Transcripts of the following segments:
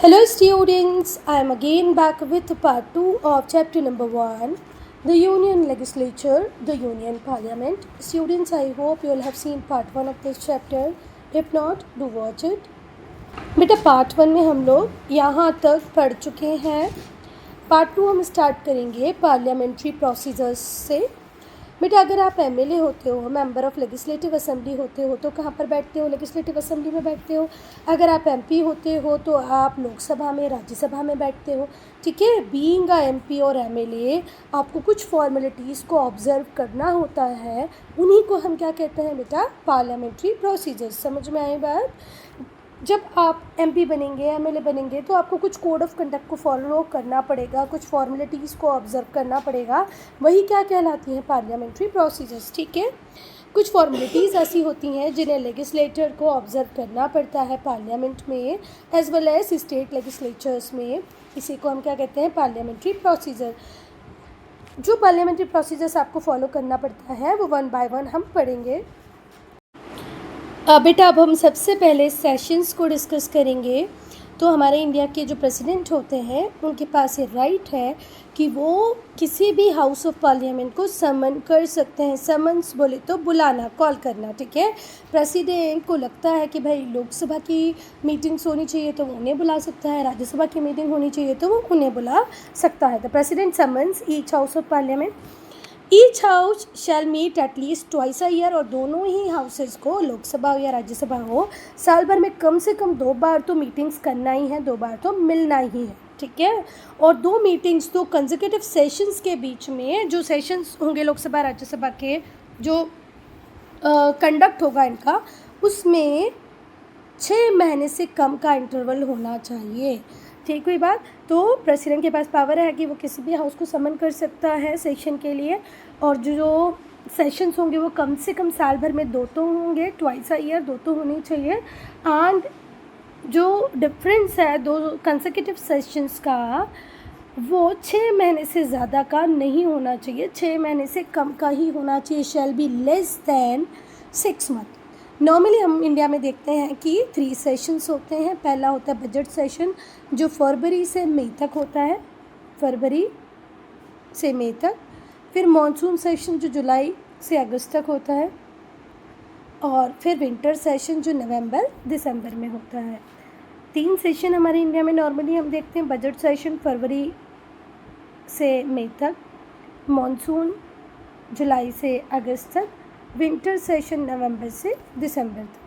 Hello students, I am again back with part 2 of chapter number 1, the Union Legislature, the Union Parliament. Students, I hope you all have seen part 1 of this chapter. If not, do watch it. बेटा part 1 में हम लोग यहाँ तक पढ़ चुके हैं. Part 2 हम स्टार्ट करेंगे पार्लियामेंट्री प्रोसीजर्स से. बेटा अगर आप एमएलए होते हो, मेंबर ऑफ लेजिस्लेटिव असेंबली होते हो, तो कहाँ पर बैठते हो? लेजिस्लेटिव असेंबली में बैठते हो. अगर आप एमपी होते हो तो आप लोकसभा में, राज्यसभा में बैठते हो. ठीक है. बीइंग अ एमपी और एमएलए आपको कुछ फॉर्मेलिटीज़ को ऑब्जर्व करना होता है. उन्हीं को हम क्या कहते हैं बेटा? Parliamentary procedures. समझ में आई बात? जब आप एमपी बनेंगे, एमएलए बनेंगे, तो आपको कुछ कोड ऑफ कंडक्ट को फॉलो करना पड़ेगा, कुछ फॉर्मेलिटीज़ को ऑब्जर्व करना पड़ेगा. वही क्या कहलाती हैं? Parliamentary procedures. ठीक है. कुछ फॉर्मेलिटीज़ ऐसी होती हैं जिन्हें लेजिस्लेटर को ऑब्जर्व करना पड़ता है पार्लियामेंट में as well as state legislatures में. इसी को हम क्या कहते हैं? Parliamentary procedure. जो पार्लियामेंट्री प्रोसीजर्स आपको फॉलो करना पड़ता है वो वन बाय वन हम पढ़ेंगे. बेटा अब हम सबसे पहले सेशंस को डिस्कस करेंगे. तो हमारे इंडिया के जो प्रेसिडेंट होते हैं उनके पास ये राइट है कि वो किसी भी हाउस ऑफ पार्लियामेंट को समन कर सकते हैं. समन्स बोले तो बुलाना, कॉल करना. ठीक है. प्रेसिडेंट को लगता है कि भाई लोकसभा की मीटिंग्स होनी चाहिए तो वो उन्हें बुला सकता है, राज्यसभा की मीटिंग होनी चाहिए तो वो उन्हें बुला सकता है. The president summons each house of parliament. Each house shall meet at least twice a year. और दोनों ही हाउसेज को, लोकसभा हो या राज्यसभा हो, साल भर में कम से कम 2 बार तो मीटिंग्स करना ही है, 2 बार तो मिलना ही है. ठीक है. और 2 मीटिंग्स तो कंसेक्यूटिव सेशंस के बीच में, जो सेशंस होंगे लोकसभा राज्यसभा के, जो कंडक्ट होगा इनका, उसमें 6 महीने से कम का इंटरवल होना चाहिए. ठीक हुई बात. तो प्रेसिडेंट के पास पावर है कि वो किसी भी हाउस को समन कर सकता है सेशन के लिए. और जो सेशंस होंगे वो कम से कम साल भर में 2 तो होंगे, ट्वाइस अ ईयर 2 तो होने चाहिए. एंड जो डिफरेंस है 2 कंसेक्यूटिव सेशंस का, वो 6 महीने से ज़्यादा का नहीं होना चाहिए, 6 महीने से कम का ही होना चाहिए. Shall be less than 6 month. Normally हम इंडिया में देखते हैं कि 3 सेशंस होते हैं. पहला होता है बजट सेशन जो फरवरी से मई तक होता है, फरवरी से मई तक. फिर मॉनसून सेशन जो जुलाई से अगस्त तक होता है. और फिर विंटर सेशन जो नवंबर दिसंबर में होता है. 3 सेशन हमारे इंडिया में नॉर्मली हम देखते हैं. बजट सेशन फरवरी से मई तक, मॉनसून जुलाई से अगस्त तक, विंटर सेशन नवंबर से दिसंबर तक.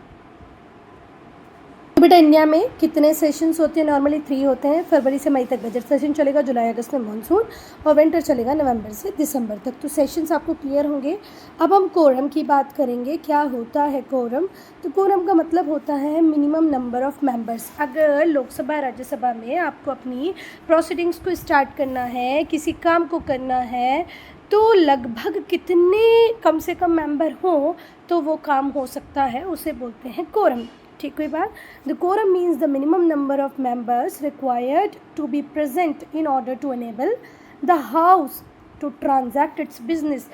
बेटा इंडिया में कितने सेशंस होते हैं? नॉर्मली 3 होते हैं. फरवरी से मई तक बजट सेशन चलेगा, जुलाई अगस्त में मॉनसून, और विंटर चलेगा नवंबर से दिसंबर तक. तो सेशंस आपको क्लियर होंगे. अब हम कोरम की बात करेंगे. क्या होता है कोरम? तो कोरम का मतलब होता है मिनिमम नंबर ऑफ मेंबर्स. अगर लोकसभा राज्यसभा में आपको अपनी प्रोसीडिंग्स को स्टार्ट करना है, किसी काम को करना है, तो लगभग कितने कम से कम मेंबर हों तो वो काम हो सकता है, उसे बोलते हैं कोरम. ठीक हुई बात. The quorum means the minimum number of members required to be present in order to enable the house to transact its business.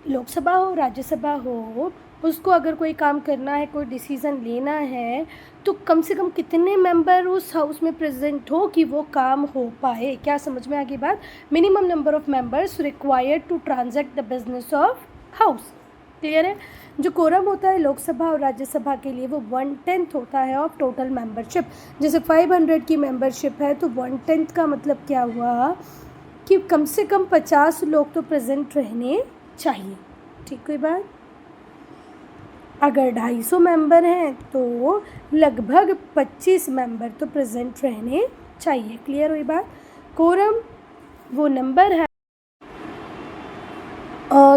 Lok Sabha हो, राज्यसभा हो, उसको अगर कोई काम करना है, कोई डिसीज़न लेना है, तो कम से कम कितने मेंबर उस हाउस में प्रेजेंट हो कि वो काम हो पाए. क्या समझ में आ गई बात? Minimum number of members required to transact the business of house. Clear है? जो कोरम होता है लोकसभा और राज्यसभा के लिए वो 1/10 होता है ऑफ टोटल मेंबरशिप. जैसे 500 की मेंबरशिप है तो 1/10 का मतलब क्या हुआ कि कम से कम 50 लोग तो प्रेजेंट रहने चाहिए. ठीक हुई बात. अगर 250 मेंबर हैं तो लगभग 25 मेंबर तो प्रेजेंट रहने चाहिए. क्लियर हुई बात. कोरम वो नंबर है.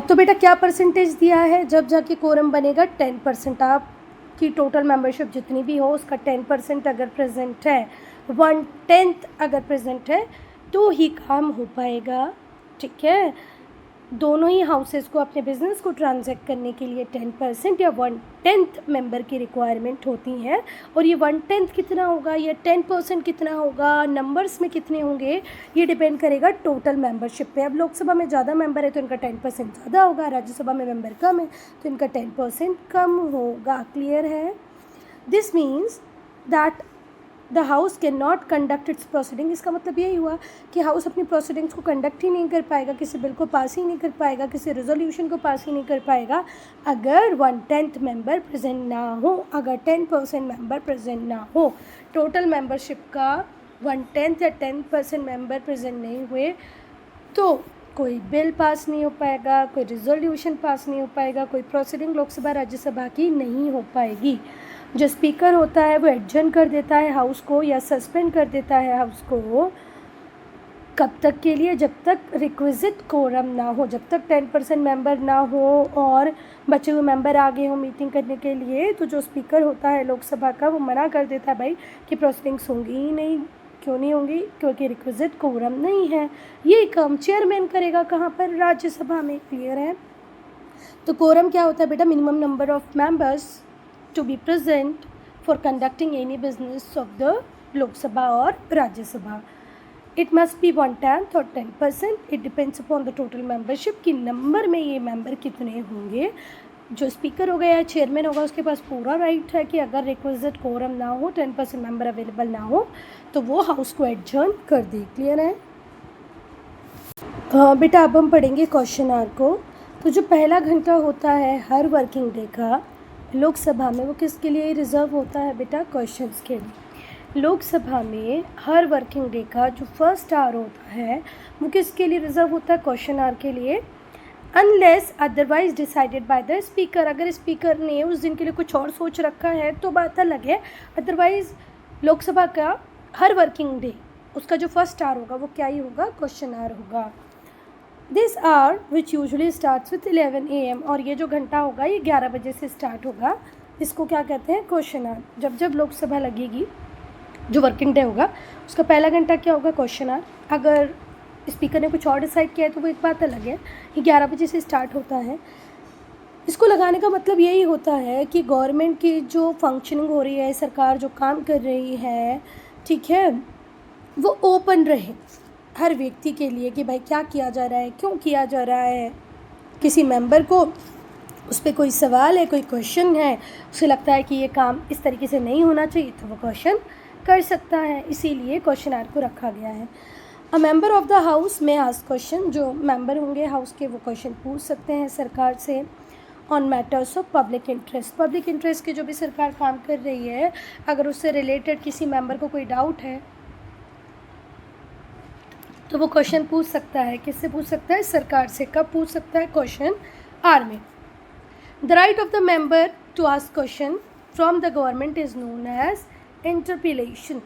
तो बेटा क्या परसेंटेज दिया है? जब जाके कोरम बनेगा 10%. आपकी टोटल मेंबरशिप जितनी भी हो उसका 10% अगर प्रेजेंट है, 1/10 अगर प्रेजेंट है तो ही काम हो पाएगा. ठीक है. दोनों ही हाउसेस को अपने बिजनेस को ट्रांजैक्ट करने के लिए 10% या 1/10 मेंबर की रिक्वायरमेंट होती है. और ये 1/10 कितना होगा या 10% कितना होगा, नंबर्स में कितने होंगे, ये डिपेंड करेगा टोटल मेंबरशिप पे. अब लोकसभा में ज़्यादा मेंबर है तो इनका 10% ज़्यादा होगा, राज्यसभा में मेंबर कम है तो इनका 10% कम होगा. क्लियर है? This means that the house can not conduct it's proceeding. इसका मतलब यही हुआ कि हाउस अपनी प्रोसीडिंग्स को कंडक्ट ही नहीं कर पाएगा, किसी बिल को पास ही नहीं कर पाएगा, किसी रेजोल्यूशन को पास ही नहीं कर पाएगा अगर 1/10 मेंबर प्रेजेंट ना हो, अगर 10% मेंबर प्रेजेंट ना हो। टोटल मेंबरशिप का 1/10 या 10% मेंबर प्रेजेंट नहीं हुए तो कोई बिल पास नहीं हो पाएगा, कोई रिजोल्यूशन पास नहीं हो पाएगा, कोई प्रोसीडिंग लोकसभा राज्यसभा की नहीं हो पाएगी। जो स्पीकर होता है वो एडजर्न कर देता है हाउस को या सस्पेंड कर देता है हाउस को, कब तक के लिए? जब तक रिक्विजिट कोरम ना हो, जब तक 10% मेंबर ना हो और बचे हुए मेंबर आ गए हो मीटिंग करने के लिए, तो जो स्पीकर होता है लोकसभा का वो मना कर देता है भाई कि प्रोसीडिंग्स होंगी ही नहीं। क्यों नहीं होंगी? क्योंकि रिक्विजिट कोरम नहीं है। ये काम चेयरमैन करेगा कहाँ पर? राज्यसभा में। क्लियर है? तो कोरम क्या होता है बेटा? Minimum number of members to be present for conducting any business of the Lok Sabha or Rajya Sabha. It must be 1/10 or 10%. It depends upon the total membership कि नंबर में ये member कितने होंगे। जो स्पीकर होगा या chairman होगा उसके पास पूरा राइट है कि अगर रिक्विजिट कोरम ना हो, 10% मेंबर अवेलेबल ना हो, तो वो हाउस को एडजर्न कर दे। क्लियर है? बेटा अब हम पढ़ेंगे क्वेश्चन आर को। तो जो पहला घंटा होता है हर वर्किंग डे का लोकसभा में, वो किसके लिए रिज़र्व होता है बेटा? क्वेश्चंस के लिए। लोकसभा में हर वर्किंग डे का जो फर्स्ट आवर होता है वो किसके लिए रिज़र्व होता है? क्वेश्चन आवर के लिए। Unless otherwise decided by the speaker. अगर स्पीकर ने उस दिन के लिए कुछ और सोच रखा है तो बात अलग है, अदरवाइज लोकसभा का हर वर्किंग डे उसका जो फर्स्ट आवर होगा वो क्या ही होगा? क्वेश्चन आवर होगा। This hour which usually starts with 11 AM, और ये जो घंटा होगा ये 11 बजे से स्टार्ट होगा। इसको क्या कहते हैं? Question hour. जब जब लोकसभा लगेगी, जो वर्किंग डे होगा उसका पहला घंटा क्या होगा? Question our. अगर स्पीकर ने कुछ और डिसाइड किया है तो वो एक बात अलग है। ये 11 बजे से स्टार्ट होता है। इसको लगाने का मतलब यही होता है कि गवर्नमेंट की जो फंक्शनिंग हो रही है, सरकार जो काम कर रही है, ठीक है, वो ओपन रहे हर व्यक्ति के लिए कि भाई क्या किया जा रहा है, क्यों किया जा रहा है। किसी मेंबर को उस पर कोई सवाल है, कोई क्वेश्चन है, उसे लगता है कि ये काम इस तरीके से नहीं होना चाहिए, तो वो क्वेश्चन कर सकता है। इसीलिए क्वेश्चन आवर को रखा गया है। A member of the house में आस्क क्वेश्चन। जो मेंबर होंगे हाउस के वो क्वेश्चन पूछ सकते हैं सरकार से on matters of public interest. Public interest की जो भी सरकार काम कर रही है, अगर उससे रिलेटेड किसी मेंबर को कोई डाउट है तो वो क्वेश्चन पूछ सकता है। किससे पूछ सकता है? सरकार से। कब पूछ सकता है? क्वेश्चन आर में। The right of the member to ask question from the government is known as interpellation.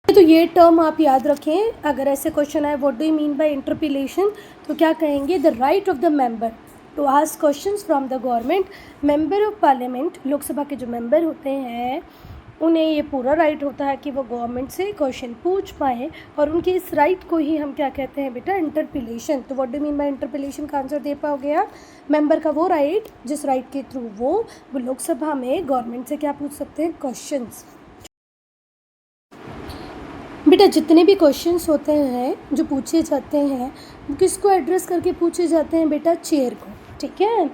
तो ये टर्म आप याद रखें। अगर ऐसे क्वेश्चन आए what do you mean by interpellation, तो क्या कहेंगे? The right of the member to ask questions from the government. Member of parliament, Lok Sabha के जो मेंबर होते हैं उन्हें ये पूरा राइट होता है कि वो गवर्नमेंट से क्वेश्चन पूछ पाएँ, और उनके इस राइट को ही हम क्या कहते हैं बेटा? इंटरपिलेशन। तो व्हाट डू मीन बाय इंटरपिलेशन का आंसर दे पाओगे आप? मेंबर का वो राइट जिस राइट के थ्रू वो लोकसभा में गवर्नमेंट से क्या पूछ सकते हैं? क्वेश्चंस। बेटा जितने भी क्वेश्चंस होते हैं जो पूछे जाते हैं वो किसको एड्रेस करके पूछे जाते हैं बेटा? चेयर को। ठीक है,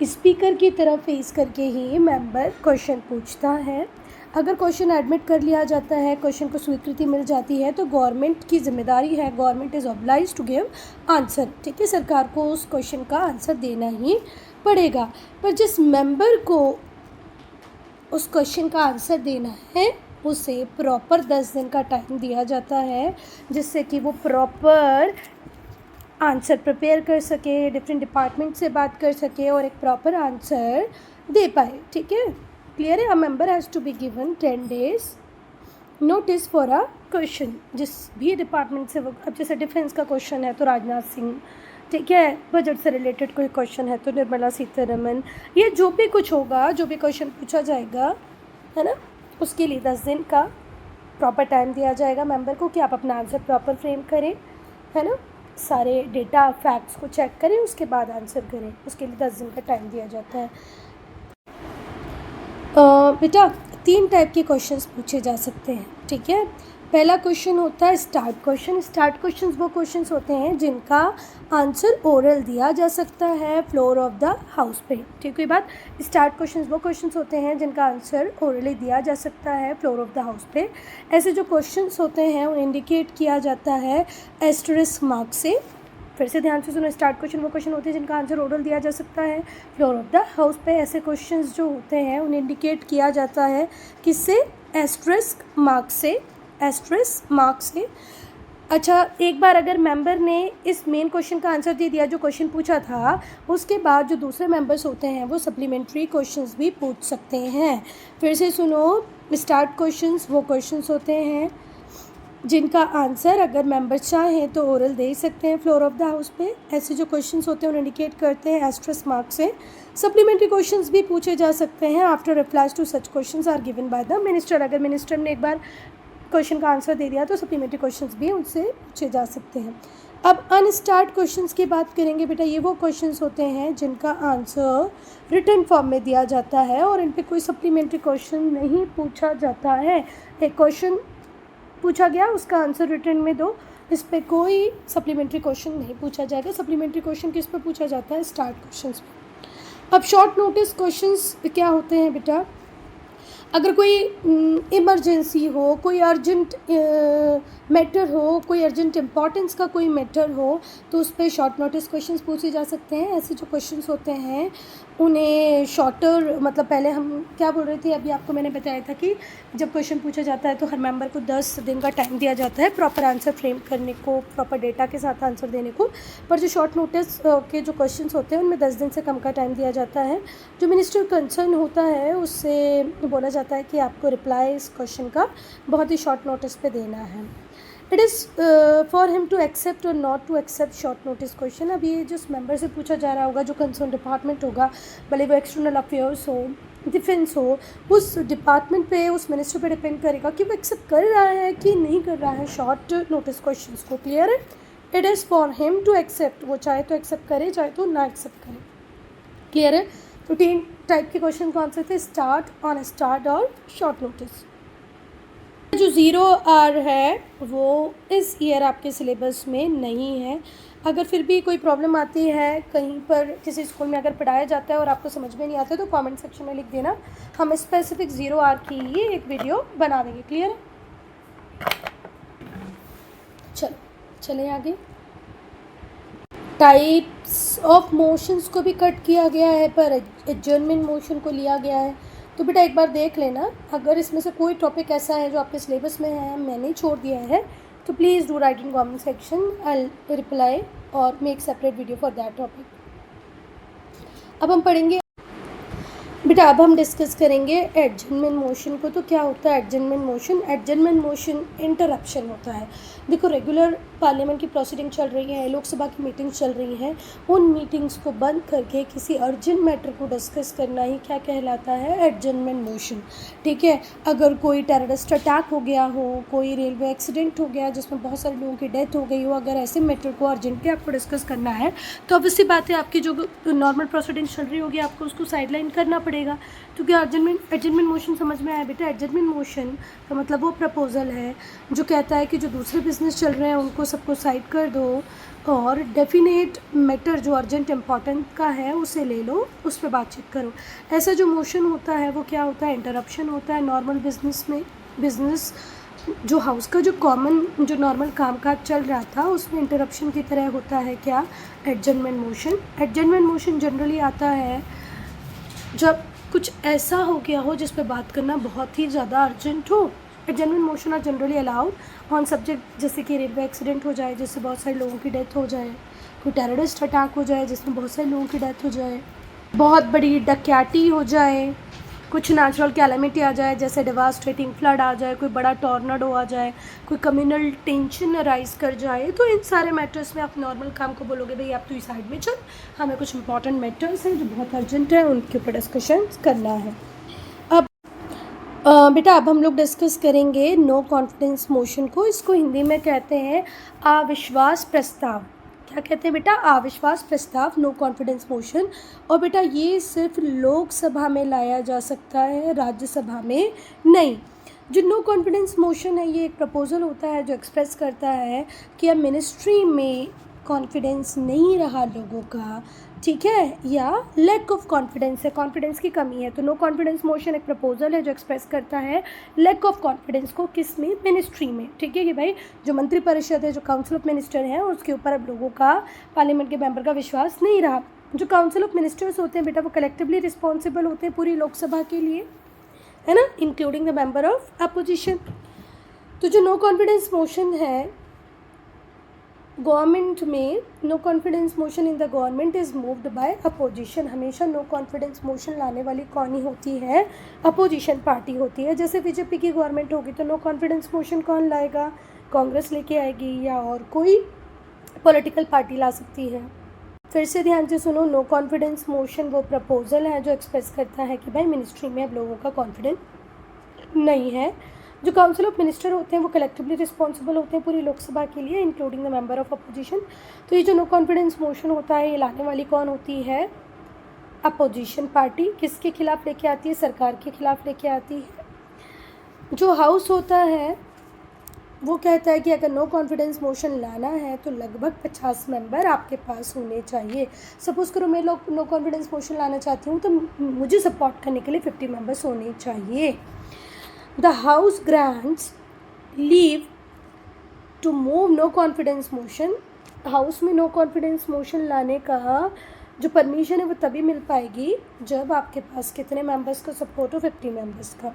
स्पीकर की तरफ फेस करके ही मेंबर क्वेश्चन पूछता है। अगर क्वेश्चन एडमिट कर लिया जाता है, क्वेश्चन को स्वीकृति मिल जाती है, तो गवर्नमेंट की जिम्मेदारी है, government is obliged to give answer. ठीक है, सरकार को उस क्वेश्चन का आंसर देना ही पड़ेगा। पर जिस मेंबर को उस क्वेश्चन का आंसर देना है उसे प्रॉपर 10 दिन का टाइम दिया जाता है, जिससे कि वो प्रॉपर आंसर प्रिपेयर कर सके, डिफरेंट डिपार्टमेंट से बात कर सके और एक प्रॉपर आंसर दे पाए। ठीक है, क्लियर है? A member has to be given 10 days notice for a question. जिस भी डिपार्टमेंट से वो, अब जैसे डिफेंस का क्वेश्चन है तो राजनाथ सिंह, ठीक है, बजट से रिलेटेड कोई क्वेश्चन है तो निर्मला सीतारमन, ये जो भी कुछ होगा, जो भी क्वेश्चन पूछा जाएगा, है ना, उसके लिए 10 दिन का प्रॉपर टाइम दिया जाएगा मेंबर को कि आप अपना आंसर प्रॉपर फ्रेम करें, है ना, सारे डेटा फैक्ट्स को चेक करें, उसके बाद आंसर करें। उसके लिए 10 दिन का टाइम दिया जाता है। बेटा 3 टाइप के क्वेश्चंस पूछे जा सकते हैं, ठीक है। पहला क्वेश्चन होता है स्टार्ट क्वेश्चन। स्टार्ट क्वेश्चंस वो क्वेश्चंस होते हैं जिनका आंसर ओरल दिया जा सकता है फ्लोर ऑफ द हाउस पे, ठीक है बात। स्टार्ट क्वेश्चंस वो क्वेश्चंस होते हैं जिनका आंसर ओरली दिया जा सकता है फ्लोर ऑफ द हाउस पे। ऐसे जो क्वेश्चंस होते हैं उन्हें इंडिकेट किया जाता है एस्टरिस्क मार्क से। फिर से ध्यान से सुनो, स्टार्ट क्वेश्चन वो क्वेश्चन होते हैं जिनका आंसर ओरल दिया जा सकता है फ्लोर ऑफ द हाउस पे। ऐसे क्वेश्चंस जो होते हैं उन्हें इंडिकेट किया जाता है किससे? एस्टरिस्क मार्क से, एस्टरिस्क मार्क से। अच्छा, एक बार अगर मेंबर ने इस मेन क्वेश्चन का आंसर दे दिया जो क्वेश्चन पूछा था, उसके बाद जो दूसरे मेंबर्स होते हैं वो सप्लीमेंट्री क्वेश्चंस भी पूछ सकते हैं। फिर से सुनो, स्टार्ट क्वेश्चंस वो क्वेश्चंस होते हैं जिनका आंसर अगर मेंबर चाहें तो ओरल दे सकते हैं फ्लोर ऑफ द हाउस पे। ऐसे जो क्वेश्चंस होते हैं उन्हें इंडिकेट करते हैं एस्टरिस्क मार्क से। सप्लीमेंट्री क्वेश्चंस भी पूछे जा सकते हैं after replies to such questions are given by the minister. अगर मिनिस्टर ने एक बार क्वेश्चन का आंसर दे दिया तो सप्लीमेंट्री क्वेश्चंस भी उनसे पूछे जा सकते हैं। अब अनस्टार्ट क्वेश्चंस की बात करेंगे बेटा। ये वो क्वेश्चंस होते हैं जिनका आंसर रिटन फॉर्म में दिया जाता है और इन पे कोई सप्लीमेंट्री क्वेश्चन नहीं पूछा जाता है। एक क्वेश्चन पूछा गया, उसका आंसर रिटन में दो, इस पे कोई सप्लीमेंट्री क्वेश्चन नहीं पूछा जाएगा। सप्लीमेंट्री क्वेश्चन किस पे पूछा जाता है? स्टार्ट क्वेश्चंस पे। अब शॉर्ट नोटिस क्वेश्चंस क्या होते हैं बेटा? अगर कोई इमरजेंसी हो, कोई अर्जेंट मैटर हो, कोई अर्जेंट इम्पॉर्टेंस का कोई मैटर हो, तो उस पर शॉर्ट नोटिस क्वेश्चंस पूछे जा सकते हैं। ऐसे जो क्वेश्चंस होते हैं उन्हें शॉर्टर, मतलब पहले हम क्या बोल रहे थे, अभी आपको मैंने बताया था कि जब क्वेश्चन पूछा जाता है तो हर मेंबर को 10 दिन का टाइम दिया जाता है प्रॉपर आंसर फ्रेम करने को, प्रॉपर डेटा के साथ आंसर देने को। पर जो शॉर्ट नोटिस के जो क्वेश्चंस होते हैं उनमें 10 दिन से कम का टाइम दिया जाता है। जो मिनिस्टर कंसर्न होता है उससे बोला जाता है कि आपको रिप्लाई इस क्वेश्चन का बहुत ही शॉर्ट नोटिस पे देना है। It is for him to accept or not to accept short notice question. अब ये जिस मेंबर से पूछा जा रहा होगा, जो कंसर्न डिपार्टमेंट होगा, भले वो एक्सटर्नल अफेयर्स हो, डिफेंस हो, उस डिपार्टमेंट पे, उस मिनिस्टर पे डिपेंड करेगा कि वो एक्सेप्ट कर रहा है कि नहीं कर रहा है शॉर्ट नोटिस क्वेश्चन को। क्लियर है? It is for him to accept, वो चाहे तो एक्सेप्ट करे, चाहे तो ना एक्सेप्ट करे। क्लियर है? तो 3 टाइप के क्वेश्चन कौन से थे? स्टार्ट, ऑन स्टार्ट और शॉर्ट नोटिस। जो 0 आर है वो इस ईयर आपके सिलेबस में नहीं है। अगर फिर भी कोई प्रॉब्लम आती है कहीं पर, किसी स्कूल में अगर पढ़ाया जाता है और आपको समझ में नहीं आता तो कमेंट सेक्शन में लिख देना, हम स्पेसिफिक 0 आर की ही एक वीडियो बना देंगे। क्लियर है? चलो चलें आगे। टाइप्स ऑफ मोशंस को भी कट किया गया है पर एडजर्नमेंट मोशन को लिया गया है। तो बेटा एक बार देख लेना, अगर इसमें से कोई टॉपिक ऐसा है जो आपके सिलेबस में है, मैंने छोड़ दिया है, तो please do write in comment section, I reply और make separate video for that topic. अब हम पढ़ेंगे बेटा, अब हम डिस्कस करेंगे एडजर्नमेंट मोशन को। तो क्या होता है adjournment motion? Adjournment motion interruption होता है। देखो, रेगुलर पार्लियामेंट की प्रोसीडिंग चल रही है, लोकसभा की मीटिंग्स चल रही हैं, उन मीटिंग्स को बंद करके किसी अर्जेंट मैटर को डिस्कस करना ही क्या कहलाता है? Adjournment motion. ठीक है? अगर कोई टेररिस्ट अटैक हो गया हो, कोई रेलवे एक्सीडेंट हो गया जिसमें बहुत सारे लोगों की डेथ हो गई हो, अगर ऐसे मैटर को अर्जेंटली आपको डिस्कस करना है तो ऑब्वियसली बात है आपकी जो नॉर्मल प्रोसीडिंग चल रही होगी आपको उसको साइडलाइन करना पड़ेगा। तो क्या एडजर्नमेंट मोशन समझ में आया बेटा? एडजर्नमेंट मोशन का मतलब वो प्रपोजल है जो कहता है कि जो दूसरे बिजनेस चल रहे हैं उनको सबको साइड कर दो और डेफिनेट मैटर जो अर्जेंट इम्पॉर्टेंट का है उसे ले लो, उस पर बातचीत करो। ऐसा जो मोशन होता है वो क्या होता है? इंटरप्शन होता है। नॉर्मल बिजनेस में, बिजनेस जो हाउस का जो कॉमन जो नॉर्मल कामकाज चल रहा था उसमें इंटरप्शन की तरह होता है क्या? Adjournment motion. Adjournment motion generally आता है जब कुछ ऐसा हो गया हो जिस पे बात करना बहुत ही ज़्यादा अर्जेंट हो। Adjournment motion are generally allowed on subject, जैसे कि रेलवे एक्सीडेंट हो जाए जिससे बहुत सारे लोगों की डेथ हो जाए, कोई टेररिस्ट अटैक हो जाए जिसमें बहुत सारे लोगों की डेथ हो जाए, बहुत बड़ी डकैती हो जाए, कुछ नेचुरल कैलेमिटी आ जाए जैसे डिवास्टेटिंग फ्लड आ जाए, कोई बड़ा टॉर्नाडो आ जाए, कोई कम्युनल टेंशन अराइज कर जाए, तो इन सारे मैटर्स में आप नॉर्मल काम को बोलोगे भाई आप तो इस साइड में चल, हमें कुछ इंपॉर्टेंट मैटर्स हैं जो बहुत अर्जेंट है उनके ऊपर डिस्कशन करना है। अब बेटा अब हम लोग डिस्कस करेंगे नो कॉन्फिडेंस मोशन को। इसको हिंदी में कहते हैं अविश्वास प्रस्ताव। क्या कहते हैं बेटा, अविश्वास प्रस्ताव, नो कॉन्फिडेंस मोशन। और बेटा ये सिर्फ लोकसभा में लाया जा सकता है, राज्यसभा में नहीं। जो नो कॉन्फिडेंस मोशन है ये एक प्रपोजल होता है जो एक्सप्रेस करता है कि अब मिनिस्ट्री में कॉन्फिडेंस नहीं रहा लोगों का, ठीक है, या लैक ऑफ कॉन्फिडेंस है, कॉन्फिडेंस की कमी है। तो नो कॉन्फिडेंस मोशन एक प्रपोजल है जो एक्सप्रेस करता है लैक ऑफ कॉन्फिडेंस को, किस में, मिनिस्ट्री में, ठीक है, कि भाई जो मंत्रिपरिषद है, जो काउंसिल ऑफ मिनिस्टर है, उसके ऊपर अब लोगों का, पार्लियामेंट के मेंबर का विश्वास नहीं रहा। जो काउंसिल ऑफ मिनिस्टर्स होते हैं बेटा वो कलेक्टिवली रिस्पॉन्सिबल होते हैं पूरी लोकसभा के लिए, है ना, including the member of opposition. तो जो नो कॉन्फिडेंस मोशन है गवर्नमेंट में, no confidence motion in the government is moved by opposition. हमेशा नो कॉन्फिडेंस मोशन लाने वाली कौन ही होती है, अपोजिशन पार्टी होती है। जैसे बीजेपी की गवर्नमेंट होगी तो नो कॉन्फिडेंस मोशन कौन लाएगा, कांग्रेस लेके आएगी या और कोई पॉलिटिकल पार्टी ला सकती है। फिर से ध्यान से सुनो, नो कॉन्फिडेंस मोशन वो प्रपोजल है जो एक्सप्रेस करता है कि भाई मिनिस्ट्री में अब लोगों का कॉन्फिडेंस नहीं है। जो काउंसिल ऑफ मिनिस्टर होते हैं वो कलेक्टिवली रिस्पॉन्सिबल होते हैं पूरी लोकसभा के लिए, including the member of opposition. तो ये जो नो कॉन्फिडेंस मोशन होता है ये लाने वाली कौन होती है, अपोजिशन पार्टी। किसके खिलाफ लेके आती है, सरकार के खिलाफ लेके आती है। जो हाउस होता है वो कहता है कि अगर नो कॉन्फिडेंस मोशन लाना है तो लगभग 50 मेंबर आपके पास होने चाहिए। सपोज़ करो मैं लोग नो कॉन्फिडेंस मोशन लाना चाहती हूँ तो मुझे सपोर्ट करने के लिए 50 मेंबर्स होने चाहिए। The House grants leave to move no confidence motion। House में नो कॉन्फिडेंस मोशन लाने का जो परमिशन है वो तभी मिल पाएगी जब आपके पास कितने मेंबर्स का सपोर्ट हो, 50 मेंबर्स का।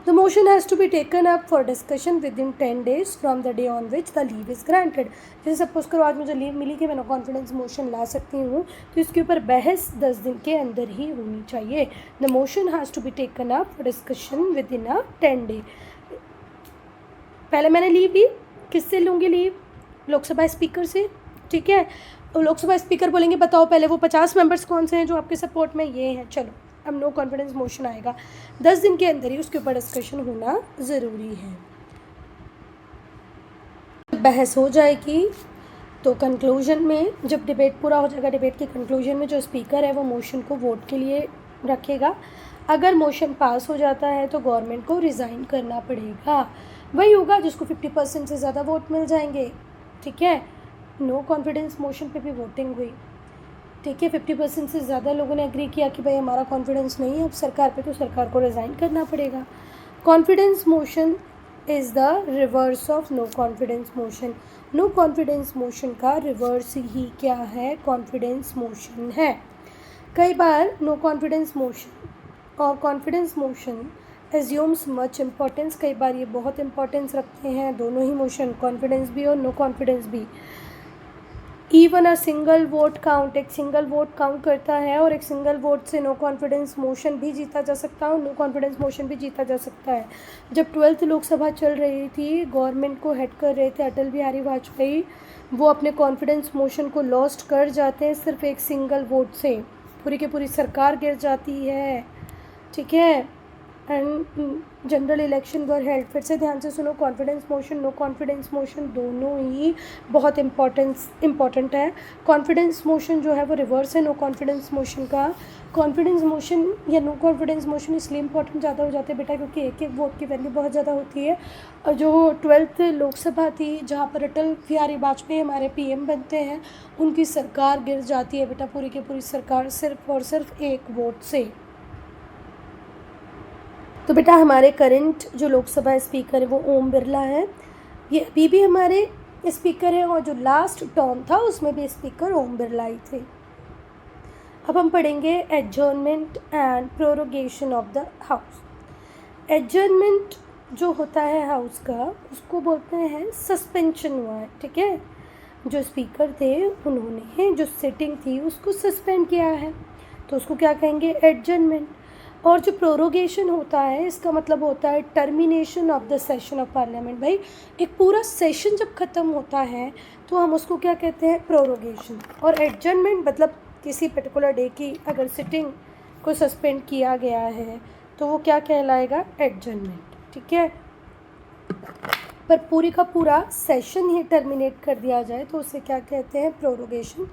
The motion has to be taken up for discussion within 10 days from the day on which the leave is granted। जैसे सपोज़ करो आज मुझे लीव मिली कि मैं नो कॉन्फिडेंस मोशन ला सकती हूँ तो इसके ऊपर बहस 10 दिन के अंदर ही होनी चाहिए। The motion has to be taken up for discussion within a 10 day. पहले मैंने लीव ली, किससे लूँगी लीव, लोकसभा स्पीकर से, ठीक है। लोकसभा स्पीकर बोलेंगे बताओ पहले वो 50 मेंबर्स कौन से हैं जो आपके सपोर्ट में, ये हैं, चलो अब नो कॉन्फिडेंस मोशन आएगा, 10 दिन के अंदर ही उसके ऊपर डिस्कशन होना ज़रूरी है। बहस हो जाएगी तो कंक्लूजन में जब डिबेट पूरा हो जाएगा, डिबेट के कंक्लूजन में जो स्पीकर है वो मोशन को वोट के लिए रखेगा। अगर मोशन पास हो जाता है तो गवर्नमेंट को रिज़ाइन करना पड़ेगा। वही होगा जिसको 50% से ज़्यादा वोट मिल जाएंगे, ठीक है। नो कॉन्फिडेंस मोशन पे भी वोटिंग हुई, ठीक है, 50% से ज़्यादा लोगों ने एग्री किया कि भाई हमारा कॉन्फिडेंस नहीं है अब सरकार पे, तो सरकार को रिज़ाइन करना पड़ेगा। Confidence motion is the reverse of no confidence motion. No confidence motion का रिवर्स ही क्या है, कॉन्फिडेंस मोशन है। कई बार नो कॉन्फिडेंस मोशन और confidence motion assumes much importance, कई बार ये बहुत इंपॉर्टेंस रखते हैं दोनों ही मोशन, कॉन्फिडेंस भी और नो कॉन्फिडेंस भी। Even a single vote count, एक सिंगल वोट काउंट करता है और एक सिंगल वोट से नो कॉन्फिडेंस मोशन भी जीता जा सकता है और नो कॉन्फिडेंस मोशन भी जीता जा सकता है। जब 12th लोकसभा चल रही थी, गवर्नमेंट को हेड कर रहे थे अटल बिहारी वाजपेयी, वो अपने कॉन्फिडेंस मोशन को लॉस्ट कर जाते हैं सिर्फ एक सिंगल वोट से, पूरी की पूरी सरकार गिर जाती है, ठीक है। And general election were held. फिर से ध्यान से सुनो, confidence motion, no confidence motion दोनों ही बहुत इम्पॉर्टेंट है। कॉन्फिडेंस मोशन जो है वो रिवर्स है नो कॉन्फिडेंस मोशन का। कॉन्फिडेंस मोशन या नो कॉन्फिडेंस मोशन इसलिए इम्पॉर्टेंट ज़्यादा हो जाते हैं बेटा क्योंकि एक एक वोट की वैल्यू बहुत ज़्यादा होती है। और जो 12th लोकसभा थी जहाँ पर अटल बिहारी वाजपेयी हमारे PM बनते हैं, उनकी सरकार गिर जाती है बेटा, पूरी की पूरी सरकार सिर्फ और सिर्फ एक वोट से। तो बेटा हमारे करंट जो लोकसभा स्पीकर है वो ओम बिरला है, ये अभी भी हमारे स्पीकर हैं और जो लास्ट टर्म था उसमें भी स्पीकर ओम बिरला ही थे। अब हम पढ़ेंगे adjournment and prorogation of the house. Adjournment जो होता है हाउस का उसको बोलते हैं सस्पेंशन हुआ है, ठीक है। जो स्पीकर थे उन्होंने जो सिटिंग थी उसको सस्पेंड किया है तो उसको क्या कहेंगे, एडजर्नमेंट। और जो प्रोरोगेशन होता है इसका मतलब होता है termination of the session of parliament. भाई एक पूरा सेशन जब ख़त्म होता है तो हम उसको क्या कहते हैं, प्रोरोगेशन। और एडजर्नमेंट मतलब किसी पर्टिकुलर डे की अगर सिटिंग को सस्पेंड किया गया है तो वो क्या कहलाएगा, एडजर्नमेंट, ठीक है। पर पूरी का पूरा सेशन ही टर्मिनेट कर दिया जाए तो उसे क्या कहते हैं, प्रोरोगेशन।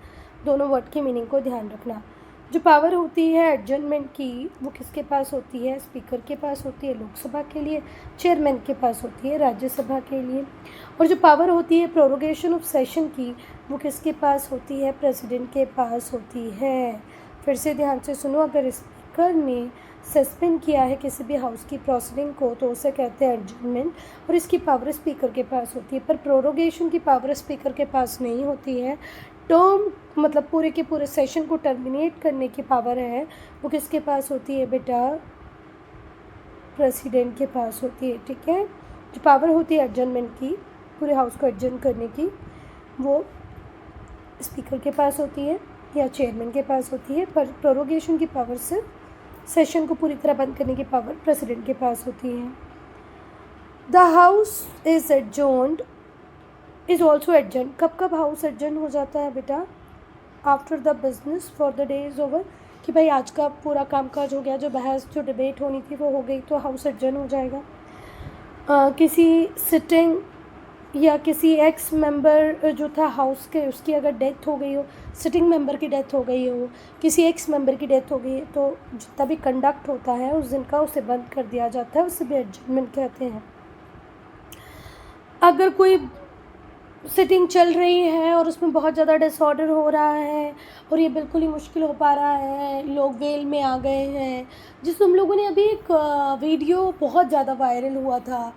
दोनों वर्ड की मीनिंग को ध्यान रखना। जो पावर होती है एडजर्नमेंट की, वो किसके पास होती है, स्पीकर के पास होती है लोकसभा के लिए, चेयरमैन के पास होती है राज्यसभा के लिए। और जो पावर होती है प्रोरोगेशन ऑफ सेशन की, वो किसके पास होती है, प्रेसिडेंट के पास होती है। फिर से ध्यान से सुनो, अगर स्पीकर ने सस्पेंड किया है किसी भी हाउस की प्रोसीडिंग को तो उसे कहते हैं एडजर्नमेंट, और इसकी पावर स्पीकर के पास होती है। पर प्रोरोगेशन की पावर स्पीकर के पास नहीं होती है। टर्म मतलब पूरे के पूरे सेशन को टर्मिनेट करने की पावर है, वो किसके पास होती है बेटा, प्रेसिडेंट के पास होती है। ठीक है, जो पावर होती है एडजर्नमेंट की, पूरे हाउस को एडजर्न करने की, वो स्पीकर के पास होती है या चेयरमैन के पास होती है। पर प्रोरोगेशन की पावर सिर्फ सेशन को पूरी तरह बंद करने की पावर प्रेसिडेंट के पास होती है। The house is adjourned is also adjourn. कब कब हाउस एडजर्न हो जाता है बेटा, after the business for the day is over, कि भाई आज का पूरा कामकाज हो गया, जो बहस जो डिबेट होनी थी वो हो गई, तो हाउस एडजर्न हो जाएगा। किसी सिटिंग या किसी एक्स मेंबर जो था हाउस के, उसकी अगर डेथ हो गई हो, सिटिंग मेंबर की डेथ हो गई हो, किसी एक्स मेंबर की डेथ हो गई है, तो जितना भी कंडक्ट होता है उस दिन का उसे बंद कर दिया जाता है, उसे भी एडजर्नमेंट कहते हैं। अगर कोई सिटिंग चल रही है और उसमें बहुत ज़्यादा डिसऑर्डर हो रहा है और ये बिल्कुल ही मुश्किल हो पा रहा है, लोग वेल में आ गए हैं, जिसमें हम लोगों ने अभी एक वीडियो बहुत ज़्यादा वायरल हुआ था,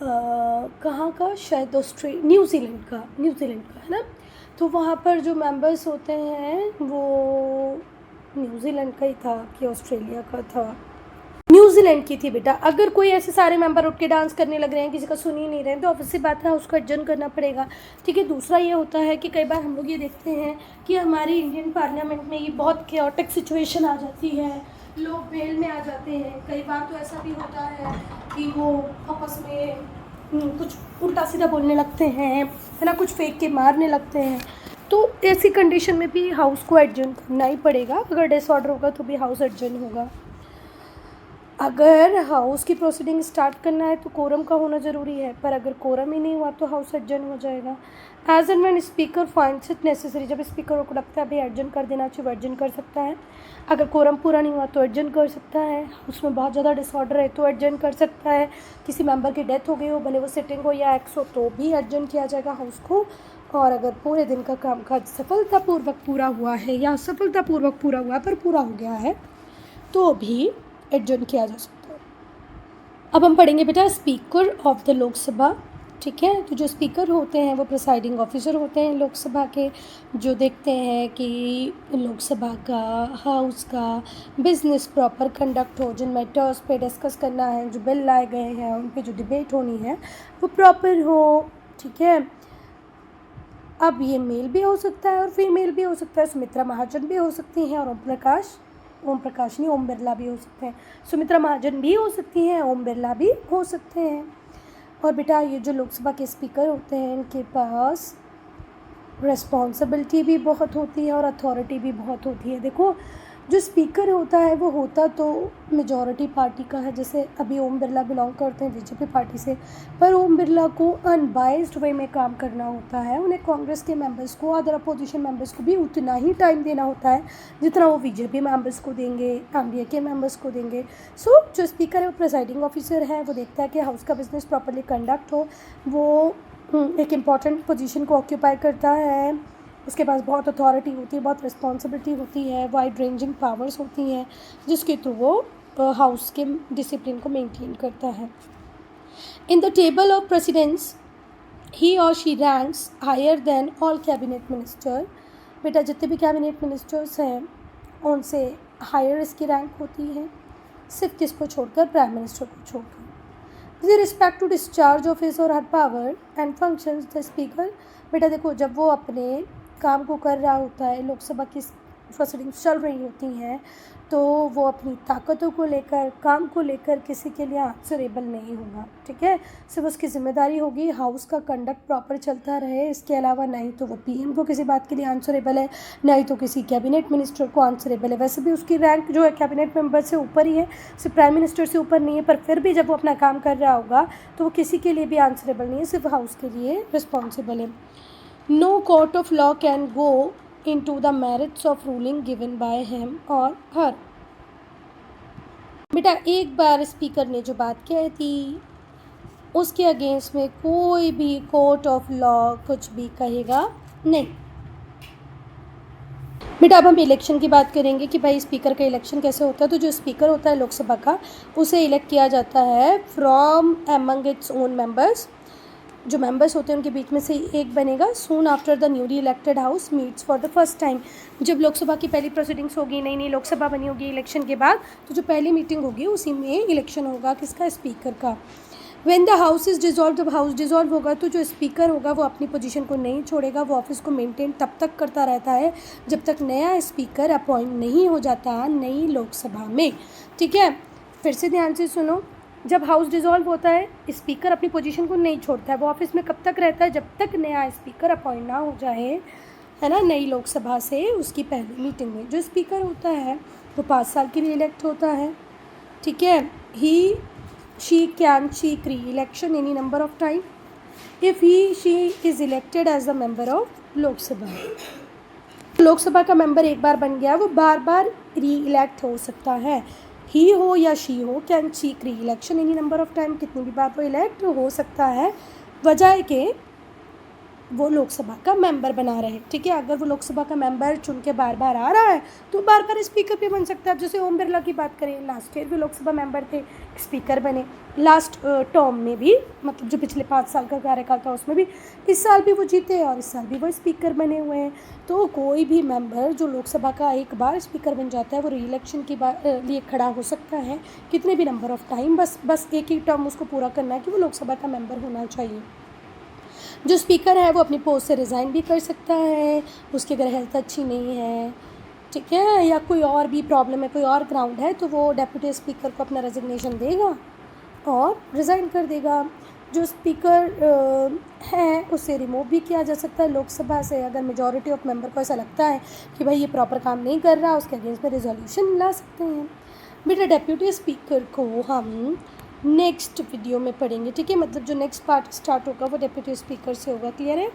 कहाँ का, शायद न्यूज़ीलैंड का है ना। तो वहाँ पर जो मेंबर्स होते हैं वो न्यूज़ीलैंड का ही था कि ऑस्ट्रेलिया का था, न्यूजीलैंड की थी बेटा। अगर कोई ऐसे सारे मेंबर उठ के डांस करने लग रहे हैं, किसी का सुन ही नहीं रहे हैं, तो ऑब्वियसली बात है उसको एडजर्न करना पड़ेगा। ठीक है, दूसरा ये होता है कि कई बार हम लोग ये देखते हैं कि हमारी इंडियन पार्लियामेंट में ये बहुत केओटिक सिचुएशन आ जाती है, लोग वेल में आ जाते हैं। कई बार तो ऐसा भी होता है कि वो आपस में कुछ उल्टा सीधा बोलने लगते हैं, है ना, कुछ फेंक के मारने लगते हैं। तो ऐसी कंडीशन में भी हाउस को एडजर्न करना ही पड़ेगा। अगर डिसऑर्डर होगा तो भी हाउस एडजर्न होगा। अगर हाउस की प्रोसीडिंग स्टार्ट करना है तो कोरम का होना ज़रूरी है, पर अगर कोरम ही नहीं हुआ तो हाउस एडजर्न हो जाएगा। As and when speaker finds it necessary, जब स्पीकर को लगता है भाई एडजर्न कर देना चाहिए, वो एडजर्न कर सकता है। अगर कोरम पूरा नहीं हुआ तो एडजर्न कर सकता है। उसमें बहुत ज़्यादा डिसऑर्डर है तो एडजर्न कर सकता है। किसी मेंबर की डेथ हो गई हो, भले वो सिटिंग हो या एक्स हो, तो भी एडजर्न किया जाएगा हाउस को। और अगर पूरे दिन का कामकाज सफलतापूर्वक पूरा हुआ है या असफलतापूर्वक पूरा हुआ है पर पूरा हो गया है तो भी एडजर्न किया जा सकता है। अब हम पढ़ेंगे बेटा स्पीकर ऑफ द लोकसभा। ठीक है, तो जो स्पीकर होते हैं वो प्रिसाइडिंग ऑफिसर होते हैं लोकसभा के, जो देखते हैं कि लोकसभा का, हाउस का बिजनेस प्रॉपर कंडक्ट हो, जिन मैटर्स पे डिस्कस करना है, जो बिल लाए गए हैं उन पे जो डिबेट होनी है वो प्रॉपर हो। ठीक है, अब ये मेल भी हो सकता है और फीमेल भी हो सकता है, सुमित्रा महाजन भी हो सकती हैं और ओम बिरला भी हो सकते हैं। सुमित्रा महाजन भी हो सकती हैं, ओम बिरला भी हो सकते हैं। और बेटा ये जो लोकसभा के स्पीकर होते हैं इनके पास रिस्पॉन्सिबिलिटी भी बहुत होती है और अथॉरिटी भी बहुत होती है। देखो जो स्पीकर होता है वो होता तो मेजॉरिटी पार्टी का है, जैसे अभी ओम बिरला बिलोंग करते हैं बीजेपी पार्टी से, पर ओम बिरला को अनबाइस्ड वे में काम करना होता है। उन्हें कांग्रेस के मेंबर्स को, अदर अपोजिशन मेंबर्स को भी उतना ही टाइम देना होता है जितना वो बीजेपी मेंबर्स को देंगे, एनडीए के मेंबर्स को देंगे। सो जो स्पीकर है वो प्रिसाइडिंग ऑफिसर है, वो देखता है कि हाउस का बिजनेस प्रॉपरली कंडक्ट हो। वो एक इम्पॉर्टेंट पोजीशन को ऑक्यूपाई करता है, उसके पास बहुत अथॉरिटी होती है, बहुत रिस्पॉन्सिबिलिटी होती है, वाइड रेंजिंग पावर्स होती हैं, जिसके थ्रू वो हाउस के डिसिप्लिन को मेंटेन करता है। In the table of precedence he or she ranks higher than all cabinet minister. बेटा जितने भी कैबिनेट मिनिस्टर्स हैं उनसे हायर इसकी रैंक होती है, सिर्फ किसको छोड़कर, प्राइम मिनिस्टर को छोड़कर। With respect to discharge of his or her power and functions the speaker. बेटा देखो जब वो अपने काम को कर रहा होता है, लोकसभा की प्रोसीडिंग्स चल रही होती हैं तो वो अपनी ताकतों को लेकर, काम को लेकर किसी के लिए आंसरेबल नहीं होगा, ठीक है। सिर्फ उसकी जिम्मेदारी होगी हाउस का कंडक्ट प्रॉपर चलता रहे। इसके अलावा ना ही तो वो पीएम को किसी बात के लिए आंसरेबल है, ना ही तो किसी कैबिनेट मिनिस्टर को आंसरेबल है। वैसे भी उसकी रैंक जो है कैबिनेट मेंबर से ऊपर ही है, सिर्फ प्राइम मिनिस्टर से ऊपर नहीं है, पर फिर भी जब वो अपना काम कर रहा होगा तो वो किसी के लिए भी आंसरेबल नहीं है, सिर्फ हाउस के लिए रिस्पॉन्सिबल है। No court of law can go into the merits of ruling given by him or her। बेटा एक बार स्पीकर ने जो बात कही थी उसके अगेंस्ट में कोई भी कोर्ट ऑफ लॉ कुछ भी कहेगा नहीं। बेटा अब हम इलेक्शन की बात करेंगे कि भाई स्पीकर का इलेक्शन कैसे होता है। तो जो स्पीकर होता है लोकसभा का, उसे इलेक्ट किया जाता है from among its own members. जो मेंबर्स होते हैं उनके बीच में से एक बनेगा। Soon after the newly elected house meets for the first time. जब लोकसभा की पहली प्रोसीडिंग्स होगी, नई नई लोकसभा बनी होगी इलेक्शन के बाद, तो जो पहली मीटिंग होगी उसी में इलेक्शन होगा किसका, स्पीकर का। When the house is dissolve, जब हाउस डिजॉल्व होगा तो जो स्पीकर होगा वो अपनी पोजीशन को नहीं छोड़ेगा, वो ऑफिस को मेंटेन तब तक करता रहता है जब तक नया स्पीकर अपॉइंट नहीं हो जाता नई लोकसभा में, ठीक है। फिर से ध्यान से सुनो, जब हाउस डिसॉल्व होता है स्पीकर अपनी पोजीशन को नहीं छोड़ता है, वो ऑफिस में कब तक रहता है, जब तक नया स्पीकर अपॉइंट ना हो जाए, है ना, नई लोकसभा से उसकी पहली मीटिंग में। जो स्पीकर होता है वो 5 साल के लिए इलेक्ट होता है, ठीक है। He she can seek re election any number of time if he she is elected as a member of Lok Sabha. Lok Sabha का मेंबर एक बार बन गया, वो बार बार री इलेक्ट हो सकता है। ही हो या शी हो can seek re election any number of time, कितनी भी बार वो इलेक्ट हो सकता है, बजाय के वो लोकसभा का मेंबर बना रहे, ठीक है। अगर वो लोकसभा का मेंबर चुन के बार बार आ रहा है तो बार बार स्पीकर भी बन सकता है। अब जैसे ओम बिरला की बात करें, लास्ट ईयर भी लोकसभा मेंबर थे, स्पीकर बने, लास्ट टर्म में भी, मतलब जो पिछले 5 साल का कार्यकाल था उसमें भी, इस साल भी वो जीते और इस साल भी वो स्पीकर बने हुए हैं। तो कोई भी मेंबर जो लोकसभा का एक बार स्पीकर बन जाता है वो री इलेक्शन के लिए खड़ा हो सकता है कितने भी नंबर ऑफ टाइम, बस एक ही टर्म उसको पूरा करना है कि वो लोकसभा का मेंबर होना चाहिए। जो स्पीकर है वो अपनी पोस्ट से रिज़ाइन भी कर सकता है, उसकी अगर हेल्थ अच्छी नहीं है, ठीक है, या कोई और भी प्रॉब्लम है, कोई और ग्राउंड है, तो वो डेप्यूटी स्पीकर को अपना रेजिग्नेशन देगा और रिज़ाइन कर देगा। जो स्पीकर है उसे रिमूव भी किया जा सकता है लोकसभा से, अगर मेजॉरिटी ऑफ मेंबर को ऐसा लगता है कि भाई ये प्रॉपर काम नहीं कर रहा, उसके अगेंस्ट में रिजोल्यूशन ला सकते हैं। बेटा डेप्यूटी स्पीकर को हम नेक्स्ट वीडियो में पढ़ेंगे, ठीक है। मतलब जो नेक्स्ट पार्ट स्टार्ट होगा वो डेप्यूटी स्पीकर से होगा, क्लियर है।